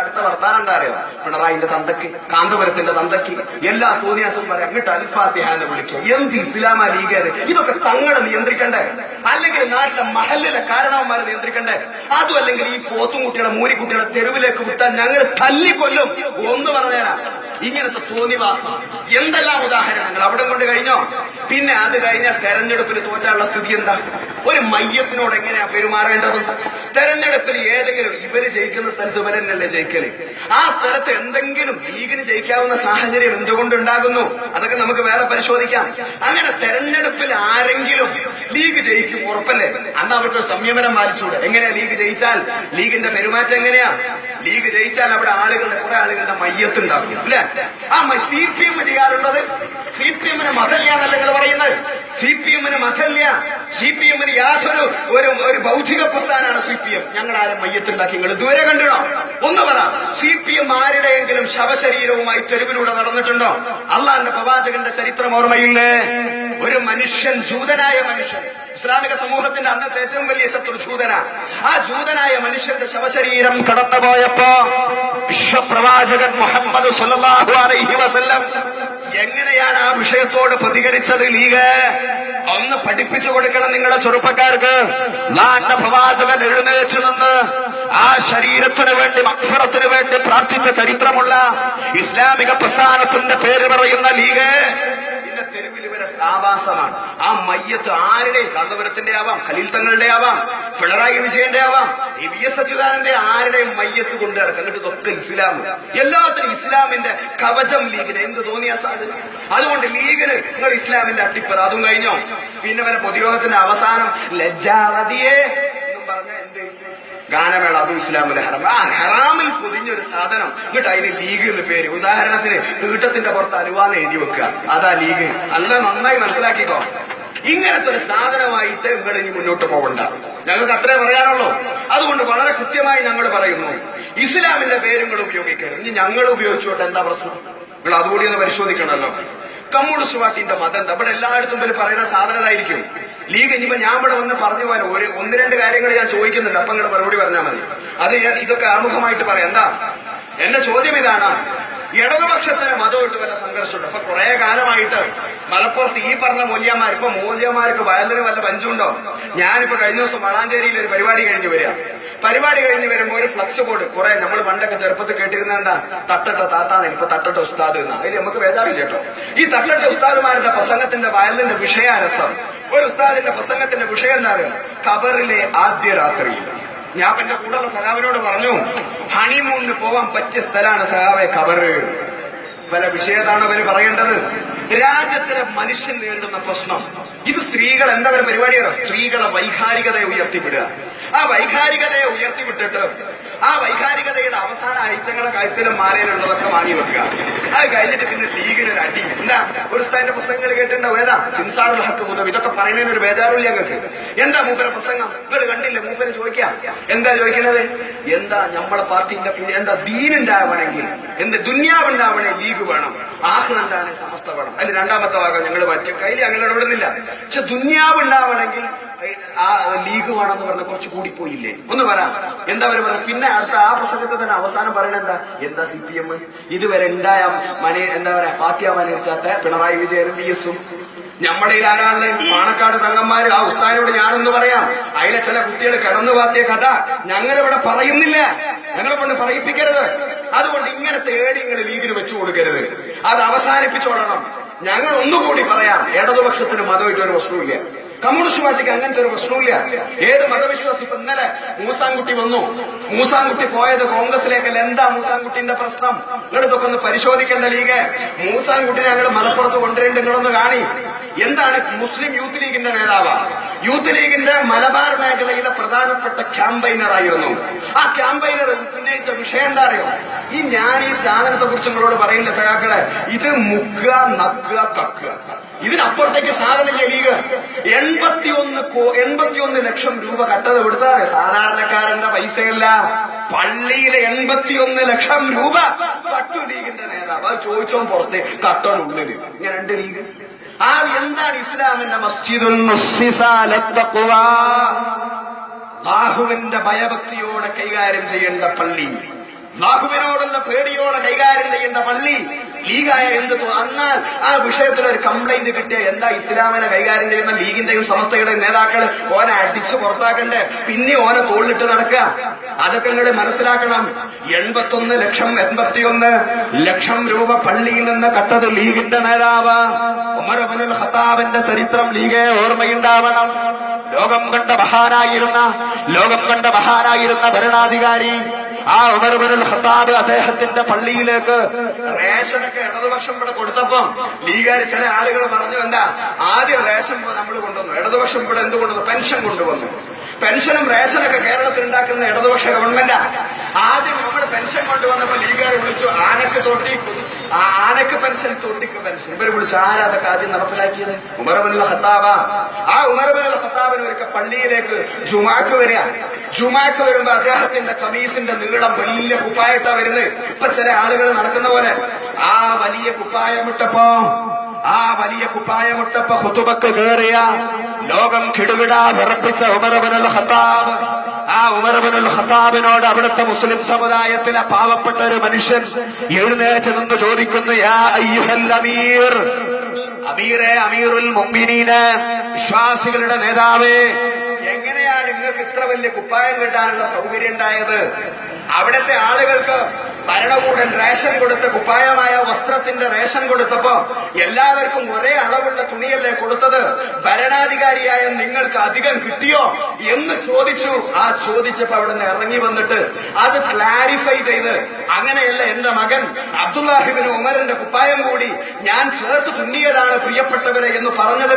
അടുത്ത വർത്താനം എന്താ അറിയോ? പിണറായിന്റെ തന്തയ്ക്ക്, കാന്തപുരത്തിന്റെ തന്തയ്ക്ക് എല്ലാ തോന്നിയാസും പറയാം അങ്ങോട്ട് അൽഫാത്തിഹ എന്ന് വിളിക്കുക. എന്ത് ഇസ്ലാമാ ലീഗേത്? ഇതൊക്കെ തങ്ങളെ നിയന്ത്രിക്കണ്ടേ? അല്ലെങ്കിൽ നാട്ടിലെ മഹല്ലിലെ കാരണവന്മാരെ നിയന്ത്രിക്കണ്ടേ? അതും അല്ലെങ്കിൽ ഈ പോത്തുംകുട്ടികളെ മൂരിക്കുട്ടികളെ തെരുവിലേക്ക് വിട്ടാൽ ഞങ്ങൾ തല്ലിക്കൊല്ലും. ഒന്ന് പറഞ്ഞേരാ, ഇങ്ങനത്തെ തോന്നിവാസം എന്തെല്ലാം ഉദാഹരണങ്ങൾ അവിടെ കൊണ്ട് കഴിഞ്ഞോ. പിന്നെ അത് കഴിഞ്ഞാൽ തെരഞ്ഞെടുപ്പിൽ തോറ്റാനുള്ള സ്ഥിതി എന്താ? ഒരു മയ്യത്തിനോട് എങ്ങനെയാ പെരുമാറേണ്ടത്? തെരഞ്ഞെടുപ്പിൽ ഏതെങ്കിലും ഇവര് ജയിക്കുന്ന സ്ഥലത്ത് ഇവരെന്നല്ലേ ജയിക്കല്? ആ സ്ഥലത്ത് എന്തെങ്കിലും ലീഗിന് ജയിക്കാവുന്ന സാഹചര്യം എന്തുകൊണ്ടുണ്ടാകുന്നു? അതൊക്കെ നമുക്ക് വേറെ പരിശോധിക്കാം. അങ്ങനെ തെരഞ്ഞെടുപ്പിൽ ആരെങ്കിലും ലീഗ് ജയിക്കും ഉറപ്പല്ലേ? അന്ന് അവർക്ക് സംയമനം പാലിച്ചൂടെ? എങ്ങനെയാ ലീഗ് ജയിച്ചാൽ? ലീഗിന്റെ പെരുമാറ്റം എങ്ങനെയാ? ലീഗ് ജയിച്ചാൽ അവിടെ ആളുകളുടെ കുറെ ആളുകളുടെ മയ്യത്തുണ്ടാക്കും അല്ലെ? ആ CPM ചെയ്യാറുള്ളത് CPM-ന് മതല്ല എന്നല്ല നിങ്ങൾ പറയുന്നത്. CPM-ന് മതല്ല. CPM-ന് യാതൊരു ഒരു ബൗദ്ധിക പ്രസ്ഥാനമാണ് CPM. ഞങ്ങൾ ആരും മയ്യത്തുണ്ടാക്കി നിങ്ങൾ ഇതുവരെ കണ്ടിടോ? ഒന്ന് പറ, CPM ആരുടെയെങ്കിലും ശവശരീരവുമായി തെരുവിലൂടെ നടന്നിട്ടുണ്ടോ? അള്ളാന്റെ പ്രവാചകന്റെ ചരിത്രം ഓർമ്മയില്ലേ? ഒരു മനുഷ്യൻ, ജൂതനായ മനുഷ്യൻ, ഇസ്ലാമിക സമൂഹത്തിന്റെ അന്നത്തെ ഏറ്റവും വലിയ ശത്രു ജൂതന. ആ ജൂതനായ മനുഷ്യന്റെ ശവശരീരം കടന്നുപോയപ്പോ വിശ്വപ്രവാചകൻ മുഹമ്മദ് സ്വല്ലല്ലാഹു അലൈഹി വസല്ലം എങ്ങനെയാണ് ആ വിഷയത്തോട് പ്രതികരിച്ചത്? ലീഗ് ഒന്ന് പഠിപ്പിച്ചു കൊടുക്കണം നിങ്ങളുടെ ചെറുപ്പക്കാർക്ക്. അല്ലാഹുവിന്റെ പ്രവാചകൻ എഴുന്നേറ്റ് നിന്ന് ആ ശരീരത്തിന് വേണ്ടി, മഗ്ഫിറത്തിന് വേണ്ടി പ്രാർത്ഥിച്ച ചരിത്രമുള്ള ഇസ്ലാമിക പ്രസ്ഥാനത്തിന്റെ പേര് പറയുന്ന ലീഗ് ഇന്ന് തെരുവിൽ ഇവരെ ആവാസമാണ്. ആ മയ്യത്ത് ആരുടെയും, കാന്തപുരത്തിന്റെ ആവാം, ഖലീൽ തങ്ങളുടെ ആവാം, പിണറായി വിജയന്റെ ആവാം, VS അച്യുതാനന്ദന്റെ ആരുടെയും മയ്യത്ത് കൊണ്ട് നടക്കുക. എന്നിട്ട് ഇതൊക്കെ ഇസ്ലാം, എല്ലാത്തിനും ഇസ്ലാമിന്റെ കവചം ലീഗിന്. എന്ത് തോന്നിയാ സാധനം? അതുകൊണ്ട് ലീഗിന് നിങ്ങൾ ഇസ്ലാമിന്റെ അട്ടിപ്പറ. അതും കഴിഞ്ഞോ? പിന്നെ വരെ പൊതുയോഗത്തിന്റെ അവസാനം ലജ്ജാവതിയെ എന്നും പറഞ്ഞ എന്ത് ഗാനമേള, അതും ഇസ്ലാമിലെ ഹറാം. ആ ഹറാമിൽ പൊതിഞ്ഞൊരു സാധനം എന്നിട്ട് അതിന് ലീഗ് എന്ന് പേര്. ഉദാഹരണത്തിന് തീട്ടത്തിന്റെ പുറത്ത് അനുവാദം എഴുതി വെക്കുക, അതാ ലീഗ്. അല്ല, നന്നായി മനസ്സിലാക്കിക്കോ. ഇങ്ങനത്തെ ഒരു സാധനമായിട്ട് നിങ്ങൾ ഇനി മുന്നോട്ട് പോകണ്ട. ഞങ്ങൾക്ക് അത്രേ പറയാനുള്ളൂ. അതുകൊണ്ട് വളരെ കൃത്യമായി ഞങ്ങൾ പറയുന്നു, ഇസ്ലാമിന്റെ പേരുകൾ ഉപയോഗിക്കരുത്. ഇനി ഞങ്ങൾ ഉപയോഗിച്ചോട്ടെ, എന്താ പ്രശ്നം? നിങ്ങൾ അതുകൂടി ഒന്ന് പരിശോധിക്കണമല്ലോ. കമ്മ്യൂണിസ്റ്റ് പാർട്ടിന്റെ മതം എന്താ? ഇവിടെ എല്ലായിടത്തും പേര് പറയുന്ന സാധനതായിരിക്കും ലീഗ്. ഇനിയിപ്പോ ഞാൻ ഇവിടെ വന്ന് പറഞ്ഞു പോയാൽ ഒന്ന് രണ്ട് കാര്യങ്ങൾ ഞാൻ ചോദിക്കുന്നുണ്ട്, അപ്പൊ നിങ്ങളുടെ മറുപടി പറഞ്ഞാൽ മതി. അത് ഇതൊക്കെ ആമുഖമായിട്ട് പറയാം. എന്താ എന്റെ ചോദ്യം? ഇതാണ്, ഇടതുപക്ഷത്തിന് മതമായിട്ട് വല്ല സംഘർഷമുണ്ട്? അപ്പൊ കുറെ കാലമായിട്ട് മലപ്പുറത്ത് ഈ പറഞ്ഞ മൂല്യന്മാർ, ഇപ്പൊ മൂല്യന്മാർക്ക് വയലിന് വല്ല പഞ്ചുണ്ടോ? ഞാനിപ്പോ കഴിഞ്ഞ ദിവസം വളാഞ്ചേരിയിൽ ഒരു പരിപാടി കഴിഞ്ഞ് വരിക. പരിപാടി കഴിഞ്ഞ് വരുമ്പോ ഒരു ഫ്ലക്സ് ബോർഡ്, കുറെ നമ്മൾ പണ്ടൊക്കെ ചെറുപ്പത്തിൽ കേട്ടിരുന്ന എന്താ, തട്ടട്ട താത്താന്ന്, ഇപ്പൊ തട്ടട്ട ഉസ്താദ് എന്നാ. അതിൽ നമുക്ക് വേദാറില്ല കേട്ടോ. ഈ തട്ടട്ട ഉസ്താദുമാരുടെ പ്രസംഗത്തിന്റെ വയലിന്റെ വിഷയാരസം. ഒരു ഉസ്താദിന്റെ പ്രസംഗത്തിന്റെ വിഷയം എന്താ അറിയാം? ഖബറിലെ ആദ്യ രാത്രി. ഞാൻ എന്റെ കൂടെയുള്ള സഹാബിനോട് പറഞ്ഞു, ഹണിമൂണിന് പോവാൻ പറ്റിയ സ്ഥലമാണ് സഹാബെ ഖബറ്. പല വിഷയത്താണ് അവര് പറയേണ്ടത്. രാജ്യത്തിലെ മനുഷ്യൻ നേരിടുന്ന പ്രശ്നം ഇത്. സ്ത്രീകൾ എന്താ പറയുക പരിപാടിയാണോ? സ്ത്രീകളെ വൈകാരികതയെ ഉയർത്തിവിടുക. ആ വൈകാരികതയെ ഉയർത്തിവിട്ടിട്ട് ആ വൈകാരികതയുടെ അവസാന ഐറ്റങ്ങളെ കഴുത്തിലും മാലയിലുള്ളതൊക്കെ വാങ്ങി വെക്കുക. അത് കഴിഞ്ഞിട്ട് പിന്നെ ലീഗിനൊരു അടി. എന്താ ഒരു സ്ഥലത്തിന്റെ പ്രസംഗങ്ങൾ കേട്ടിട്ടുണ്ടാവും, ഏതാ സിംസാറുൽ ഹക്ക് ഉദവ്. ഇതൊക്കെ പറയുന്നതിന് ഒരു ബേജാറില്ല ഞങ്ങൾക്ക്. എന്താ മൂപ്പര പ്രസംഗം? നിങ്ങൾ കണ്ടില്ലേ? മൂപ്പര് ചോദിക്കാം, എന്താ ചോദിക്കുന്നത്? എന്താ നമ്മളെ പാർട്ടിന്റെ എന്താ ദീനുണ്ടാവണമെങ്കിൽ, എന്ത് ദുന്യാവുണ്ടാവണേ ലീഗ് വേണം, ആഹ്റണ്ടാണ് സമസ്ത വേണം. അതിന് രണ്ടാമത്തെ ഭാഗം ഞങ്ങൾ മറ്റു കയ്യിൽ അങ്ങനെ ഇടപെടുന്നില്ല. പക്ഷെ ദുന്യാവുണ്ടാവണമെങ്കിൽ ആ ലീഗ് വേണമെന്ന് പറഞ്ഞ കുറച്ച് കൂടിപ്പോയില്ലേ? ഒന്ന് പറയാം, എന്താ അവർ പറഞ്ഞു? പിന്നെ അടുത്ത ആ പ്രസംഗത്തെ തന്നെ അവസാനം പറയണ എന്താ CPM ഇതുവരെ ഉണ്ടായ എന്താ പറയാ പാർട്ടിയാവാൻ വെച്ചാത്ത പിണറായി വിജയനും VS-ഉം നമ്മുടെ ആരാളുടെ പാണക്കാട് തങ്ങന്മാര്. ആ ഉസ്താദിനോട് ഞാനൊന്ന് പറയാം, അതിലെ ചില കുട്ടികൾ കടന്നു പാത്തിയ കഥ ഞങ്ങളിവിടെ പറയുന്നില്ല, ഞങ്ങളെ കൊണ്ട് പറയിപ്പിക്കരുത്. അതുകൊണ്ട് ഇങ്ങനത്തെ ഏടിങ്ങൾ ലീഗിന് വെച്ചു കൊടുക്കരുത്, അത് അവസാനിപ്പിച്ചോളണം. ഞങ്ങൾ ഒന്നുകൂടി പറയാം, ഇടതുപക്ഷത്തിന് മതമായിട്ട് ഒരു പ്രശ്നമില്ല, കമ്മ്യൂണിസ്റ്റ് പാർട്ടിക്ക് അങ്ങനത്തെ ഒരു പ്രശ്നമില്ല. ഏത് മതവിശ്വാസി? ഇപ്പൊ ഇന്നലെ മൂസാൻകുട്ടി വന്നു. മൂസാൻകുട്ടി പോയത് കോൺഗ്രസിലേക്കല്ല. എന്താ മൂസാൻകുട്ടിന്റെ പ്രശ്നം? നിങ്ങൾ ഇതൊക്കെ ഒന്ന് പരിശോധിക്കേണ്ട ലീഗ്. മൂസാൻകുട്ടിനെ ഞങ്ങൾ മലപ്പുറത്ത് കൊണ്ടുവരേണ്ട, നിങ്ങളൊന്ന് കാണി. എന്താണ്? മുസ്ലിം യൂത്ത് ലീഗിന്റെ നേതാവാ. യൂത്ത് ലീഗിന്റെ മലബാർ മേഖലയിലെ പ്രധാനപ്പെട്ട ക്യാമ്പയിനർ ആയിരുന്നു. ആ ക്യാമ്പയിനർ ഉന്നയിച്ച വിഷയം എന്താ അറിയോ? ഞാൻ ഈ സാധനത്തെ കുറിച്ച് നിങ്ങളോട് പറയില്ല സഖാക്കളെ, ഇത് മുക്കുക, നക്കുക, കക്കുക, ഇതിനപ്പുറത്തേക്ക് സാധനമില്ല ലീഗ്. 81 ലക്ഷം രൂപ കട്ടത് കൊടുത്താറ് സാധാരണക്കാരന്റെ പൈസയല്ല. പള്ളിയിലെ 81 ലക്ഷം രൂപ കട്ടു ലീഗിന്റെ നേതാവ്. അത് ചോദിച്ചോ പുറത്ത്, കട്ടോനുള്ളിൽ. ഇങ്ങനെ രണ്ട് ലീഗ്. ആ എന്താണ് ഇസ്ലാമിന്റെ മസ്ജിദുൻ മുസ്സിസാ ലത്തഖ്വാ, അല്ലാഹുവിന്റെ ഭയഭക്തിയോടെ കൈകാര്യം ചെയ്യേണ്ട പള്ളി. അല്ലാഹുവിനോടുള്ള പേടിയോടെ കൈകാര്യം ചെയ്യേണ്ട പള്ളി ലീഗായ എന്ത് എന്നാൽ ആ വിഷയത്തിൽ ഒരു കംപ്ലൈന്റ് കിട്ടിയ എന്താ ഇസ്ലാമിനെ കൈകാര്യം ചെയ്യുന്ന ലീഗിന്റെയും സമസ്തയുടെയും നേതാക്കൾ ഓനെ അടിച്ചു പുറത്താക്കണ്ടേ, പിന്നെ ഓനെ തോളിലിട്ട് നടക്കുക? അതൊക്കെ ഇങ്ങോട്ട് മനസ്സിലാക്കണം. 81 ലക്ഷം രൂപ പള്ളിയിൽ നിന്ന് കട്ടത് ലീഗിന്റെ നേതാവ് ഉമർ ഇബ്നുൽ ഖത്താബിന്റെ ചരിത്രം ലീഗെ ഓർമ്മയുണ്ടാവണം. ലോകം കണ്ട മഹാനായിരുന്ന ഭരണാധികാരി ആ ഉമർ ഇബ്നുൽ ഖത്താബ് അദ്ദേഹത്തിന്റെ പള്ളിയിലേക്ക് റേഷനൊക്കെ ഇടതുപക്ഷം ഇവിടെ കൊടുത്തപ്പോ ലീഗുകാർ ചില ആളുകൾ പറഞ്ഞു, എന്താ ആദ്യം റേഷൻ നമ്മൾ കൊണ്ടുവന്നു, ഇടതുപക്ഷം ഇവിടെ എന്ത് കൊണ്ടുവന്നു, പെൻഷൻ കൊണ്ടുവന്നു. പെൻഷനും റേഷനൊക്കെ കേരളത്തിൽ ഉണ്ടാക്കുന്ന ഇടതുപക്ഷ ഗവൺമെന്റാ. ആദ്യം നമ്മുടെ പെൻഷൻ കൊണ്ടുവന്നപ്പോ ലീഗുകാർ വിളിച്ചു ആനക്ക് പെൻഷൻ, തൊട്ടിക്ക് പെൻഷൻ. ഇവര് വിളിച്ചു ആരാ അതൊക്കെ ആദ്യം നടപ്പിലാക്കിയത്? ഉമർ ഇബ്നുൽ ഖത്താബ്. ആ ഉമർ ഇബ്നുൽ ഖത്താബിന് ഒരിക്കൽ പള്ളിയിലേക്ക് ജുമാക്ക് വരിക. ജുമാക്ക് വരുമ്പോ അദ്ദേഹത്തിന്റെ കമീസിന്റെ നീളം വലിയ കുപ്പായിട്ടാ വരുന്നത്. ഇപ്പൊ ചില ആളുകൾ നടക്കുന്ന പോലെ ആ വലിയ കുപ്പായമുട്ടപ്പോ ഖുതുബക്ക് കയറിയ ലോകം കിടുകിടാ വിറപ്പിച്ച ഉമർ ഇബ്നുൽ ഖത്താബ്. ആ ഉമർ ഇബ്നുൽ ഖത്താബിനോട് അവിടുത്തെ മുസ്ലിം സമുദായത്തിലെ പാവപ്പെട്ട ഒരു മനുഷ്യൻ എഴുന്നേറ്റ് നിന്ന് ചോദിക്കുന്നു, യാ അയ്യുഹൽ അമീർ, അമീറെ, അമീറുൽ മുഅ്മിനീന്, വിശ്വാസികളുടെ നേതാവേ, എങ്ങനെയാണ് നിങ്ങൾക്ക് ഇത്ര വലിയ കുപ്പായം കിട്ടാനുള്ള സൗകര്യം ഉണ്ടായത്? അവിടുത്തെ ആളുകൾക്ക് ഭരണകൂടൻ റേഷൻ കൊടുത്ത കുപ്പായമായ വസ്ത്രത്തിന്റെ റേഷൻ കൊടുത്തപ്പോ എല്ലാവർക്കും ഒരേ അളവുള്ള തുണിയല്ലേ കൊടുത്തത്? ഭരണാധികാരിയായ നിങ്ങൾക്ക് അധികം കിട്ടിയോ എന്ന് ചോദിച്ചു. ആ ചോദിച്ചപ്പോ അവിടെ നിന്ന് ഇറങ്ങി വന്നിട്ട് അത് ക്ലാരിഫൈ ചെയ്ത്, അങ്ങനെയല്ല, എന്റെ മകൻ അബ്ദുല്ലാഹി ഇബ്നു ഉമറിന്റെ കുപ്പായം കൂടി ഞാൻ ചേർത്ത് തുന്നിയതാണ് പ്രിയപ്പെട്ടവരെ എന്ന് പറഞ്ഞത്